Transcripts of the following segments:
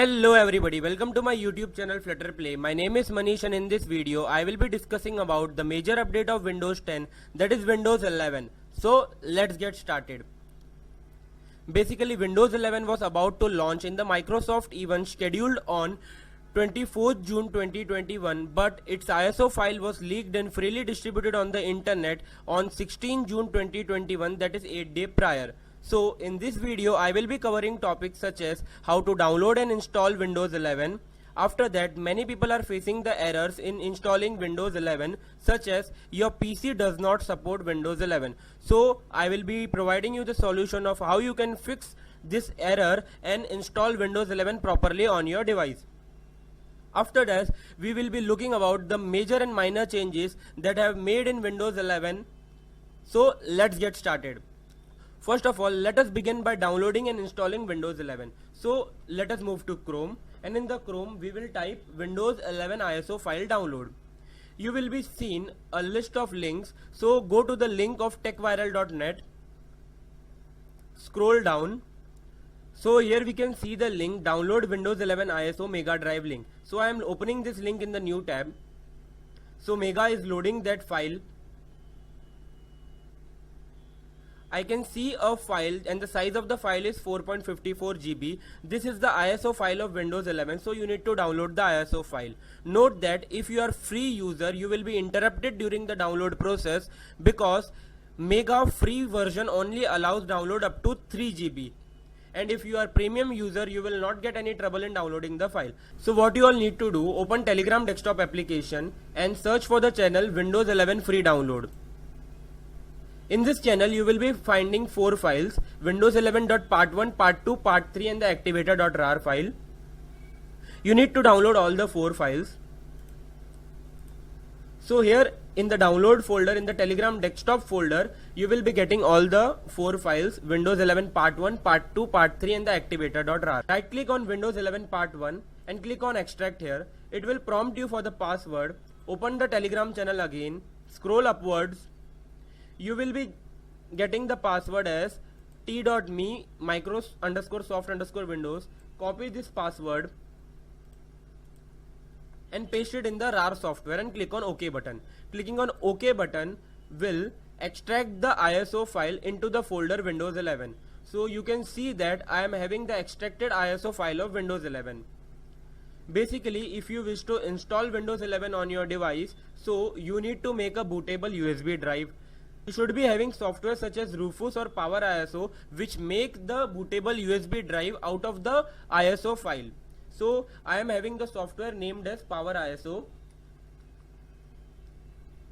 Hello everybody, welcome to my YouTube channel Flutter Play. My name is Manish and in this video I will be discussing about the major update of Windows 10, that is Windows 11. So let's get started. Basically Windows 11 was about to launch in the Microsoft event scheduled on 24th June 2021, but its ISO file was leaked and freely distributed on the internet on 16 June 2021, that is 8 days prior. So in this video I will be covering topics such as how to download and install Windows 11. After that, many people are facing the errors in installing Windows 11, such as your PC does not support Windows 11. So I will be providing you the solution of how you can fix this error and install Windows 11 properly on your device. After that, we will be looking about the major and minor changes that have made in Windows 11. So let's get started. First of all, let us begin by downloading and installing Windows 11. So let us move to Chrome, and in the Chrome we will type Windows 11 ISO file download. You will be seen a list of links, so go to the link of techviral.net, scroll down. So here we can see the link download Windows 11 ISO Mega Drive link. So I am opening this link in the new tab. So Mega is loading that file. I can see a file and the size of the file is 4.54 GB. This is the ISO file of Windows 11, so you need to download the ISO file. Note that if you are free user, you will be interrupted during the download process because Mega free version only allows download up to 3 GB. And if you are premium user, you will not get any trouble in downloading the file. So what you all need to do, open Telegram desktop application and search for the channel Windows 11 free download. In this channel, you will be finding 4 files, Windows 11.part1, part2, part3 and the activator.rar file. You need to download all the 4 files. So here in the download folder, in the Telegram desktop folder, you will be getting all the 4 files, Windows 11 part1, part2, part3 and the activator.rar. Right click on Windows 11 part1 and click on extract here. It will prompt you for the password. Open the Telegram channel again, scroll upwards. You will be getting the password as t.me micros_soft_windows. Copy this password and paste it in the RAR software and click on OK button. Clicking on OK button will extract the ISO file into the folder Windows 11. So you can see that I am having the extracted ISO file of Windows 11. Basically, if you wish to install Windows 11 on your device, so you need to make a bootable USB drive. You should be having software such as Rufus or Power ISO which make the bootable USB drive out of the ISO file. So I am having the software named as Power ISO.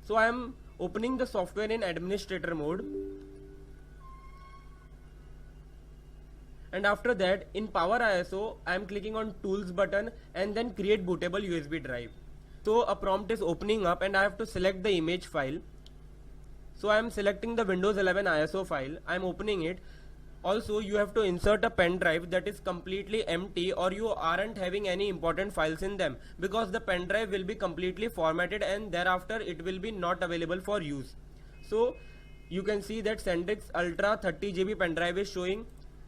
So I am opening the software in administrator mode. And after that, in Power ISO, I am clicking on Tools button and then create bootable USB drive. So a prompt is opening up and I have to select the image file. So I am selecting the Windows 11 ISO file. I am opening it. Also, you have to insert a pen drive that is completely empty or you aren't having any important files in them, because the pen drive will be completely formatted and thereafter it will be not available for use. So you can see that SanDisk Ultra 30 GB pen drive is showing.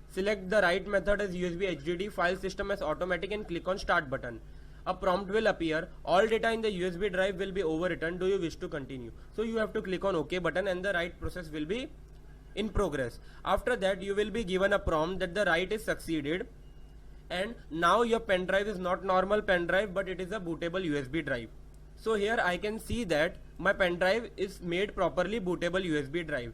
Select the right method as USB HDD, file system as automatic and click on start button. A prompt will appear. All data in the USB drive will be overwritten. Do you wish to continue? So you have to click on OK button and the write process will be in progress. After that, you will be given a prompt that the write is succeeded and now your pen drive is not normal pen drive but it is a bootable USB drive. So here I can see that my pen drive is made properly bootable USB drive.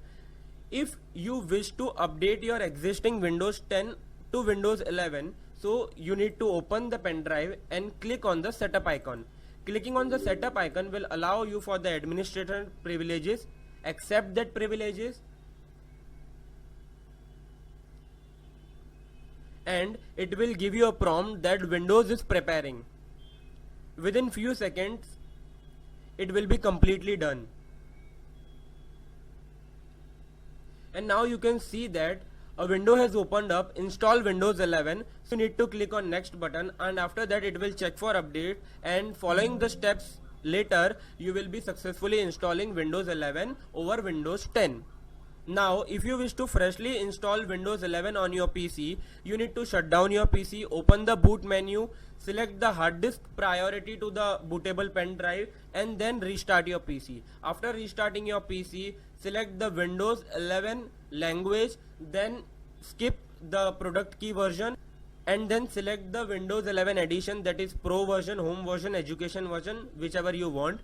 If you wish to update your existing Windows 10 to Windows 11, so you need to open the pen drive and click on the setup icon. Clicking on the setup icon will allow you for the administrator privileges. Accept that privileges and it will give you a prompt that Windows is preparing. Within few seconds it will be completely done. And now you can see that a window has opened up, install Windows 11. So you need to click on next button and after that it will check for update, and following the steps later you will be successfully installing Windows 11 over Windows 10. Now, if you wish to freshly install Windows 11 on your PC, you need to shut down your PC, open the boot menu, select the hard disk priority to the bootable pen drive, and then restart your PC. After restarting your PC, select the Windows 11 language, then skip the product key version, and then select the Windows 11 edition, that is Pro version, Home version, Education version, whichever you want,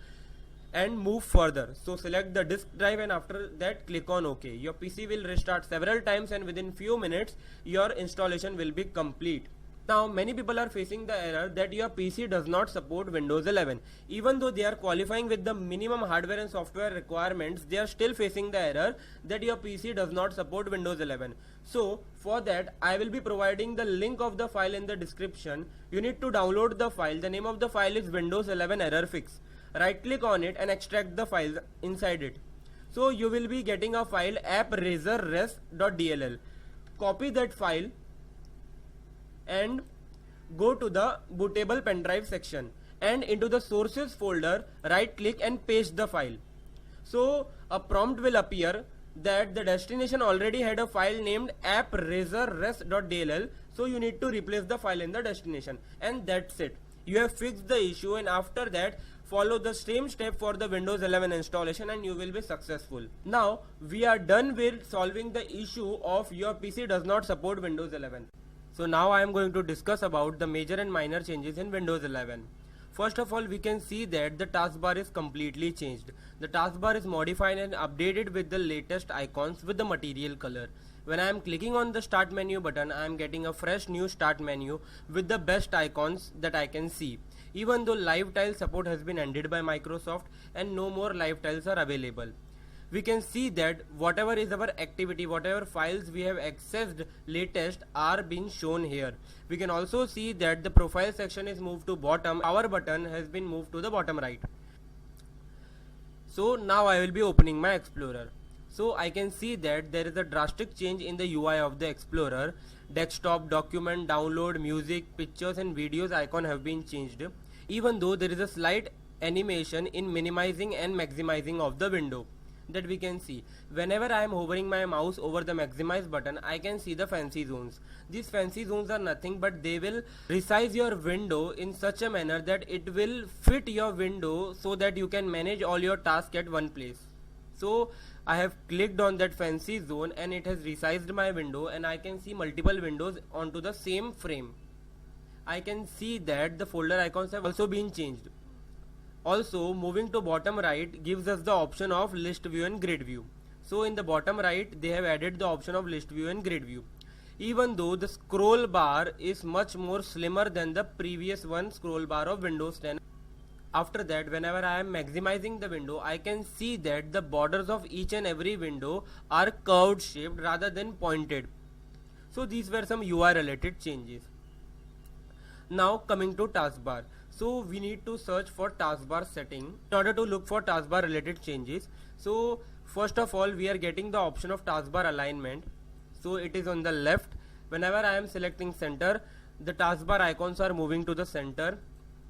and move further. So select the disk drive and after that click on OK. Your PC will restart several times and within few minutes your installation will be complete. Now many people are facing the error that your PC does not support Windows 11. Even though they are qualifying with the minimum hardware and software requirements, they are still facing the error that your PC does not support Windows 11. So for that I will be providing the link of the file in the description. You need to download the file. The name of the file is Windows 11 Error Fix. Right click on it and extract the file inside it. So you will be getting a file appraiserres.dll. Copy that file and go to the bootable pen drive section and into the sources folder right click and paste the file. So a prompt will appear that the destination already had a file named appraiserres.dll, so you need to replace the file in the destination, and that's it. You have fixed the issue, and after that follow the same step for the Windows 11 installation and you will be successful. Now we are done with solving the issue of your PC does not support Windows 11. So now I am going to discuss about the major and minor changes in Windows 11. First of all, we can see that the taskbar is completely changed. The taskbar is modified and updated with the latest icons with the material color. When I am clicking on the start menu button, I am getting a fresh new start menu with the best icons that I can see. Even though live tile support has been ended by Microsoft and no more live tiles are available. We can see that whatever is our activity, whatever files we have accessed latest are being shown here. We can also see that the profile section is moved to bottom. Power button has been moved to the bottom right. So now I will be opening my Explorer. So I can see that there is a drastic change in the UI of the Explorer. Desktop, document, download, music, pictures and videos icon have been changed. Even though there is a slight animation in minimizing and maximizing of the window that we can see. Whenever I am hovering my mouse over the maximize button, I can see the fancy zones. These fancy zones are nothing but they will resize your window in such a manner that it will fit your window so that you can manage all your tasks at one place. So I have clicked on that fancy zone and it has resized my window and I can see multiple windows onto the same frame. I can see that the folder icons have also been changed. Also, moving to bottom right gives us the option of list view and grid view. So in the bottom right they have added the option of list view and grid view. Even though the scroll bar is much more slimmer than the previous one scroll bar of Windows 10. After that, whenever I am maximizing the window, I can see that the borders of each and every window are curved shaped rather than pointed. So these were some UI related changes. Now coming to taskbar. So we need to search for taskbar setting in order to look for taskbar related changes. So first of all, we are getting the option of taskbar alignment. So it is on the left. Whenever I am selecting center, the taskbar icons are moving to the center,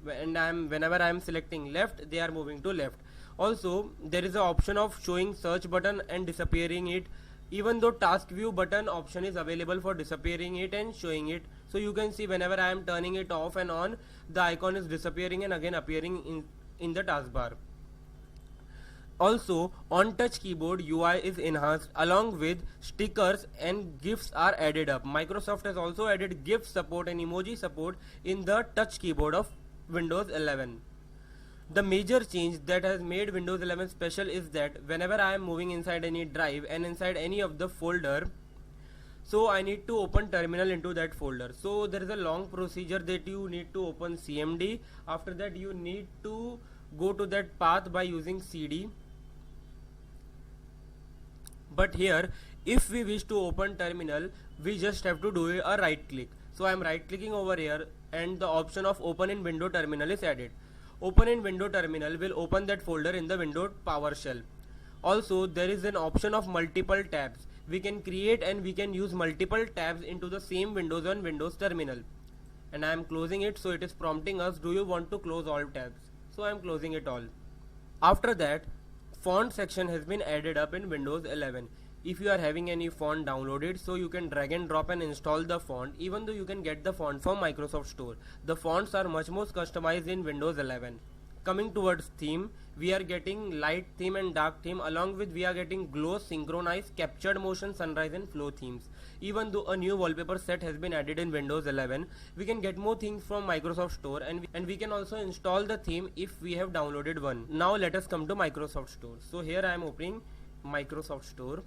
and whenever I am selecting left, they are moving to left. Also there is an option of showing search button and disappearing it, even though task view button option is available for disappearing it and showing it. So you can see whenever I am turning it off and on, the icon is disappearing and again appearing in the taskbar. Also on touch keyboard UI is enhanced along with stickers and GIFs are added up. Microsoft has also added GIF support and emoji support in the touch keyboard of Windows 11. The major change that has made Windows 11 special is that whenever I am moving inside any drive and inside any of the folder, so I need to open terminal into that folder. So there is a long procedure that you need to open CMD. After that you need to go to that path by using CD. But here if we wish to open terminal, we just have to do a right click. So I am right clicking over here and the option of open in window terminal is added. Open in window terminal will open that folder in the window PowerShell. Also there is an option of multiple tabs. We can create and we can use multiple tabs into the same windows on Windows terminal. And I am closing it, so it is prompting us, do you want to close all tabs? So I am closing it all. After that, font section has been added up in Windows 11. if you are having any font downloaded, so you can drag and drop and install the font, even though you can get the font from Microsoft Store. The fonts are much more customized in Windows 11. Coming towards theme, we are getting light theme and dark theme, along with we are getting glow, synchronize, captured motion, sunrise and flow themes. Even though a new wallpaper set has been added in Windows 11, we can get more things from Microsoft Store, and we can also install the theme if we have downloaded one. Now let us come to Microsoft Store. So here I am opening Microsoft Store.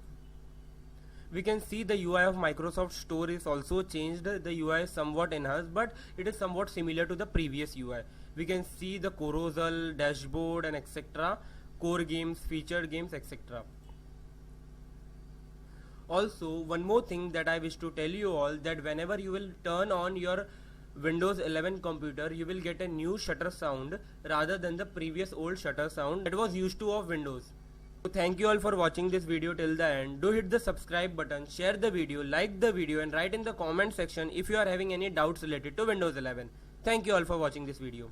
We can see the UI of Microsoft Store is also changed. The UI is somewhat enhanced, but it is somewhat similar to the previous UI. We can see the carousel, dashboard and etc. Core games, featured games, etc. Also, one more thing that I wish to tell you all, that whenever you will turn on your Windows 11 computer, you will get a new shutter sound rather than the previous old shutter sound that was used to of Windows. So thank you all for watching this video till the end. Do hit the subscribe button, share the video, like the video and write in the comment section if you are having any doubts related to Windows 11. Thank you all for watching this video.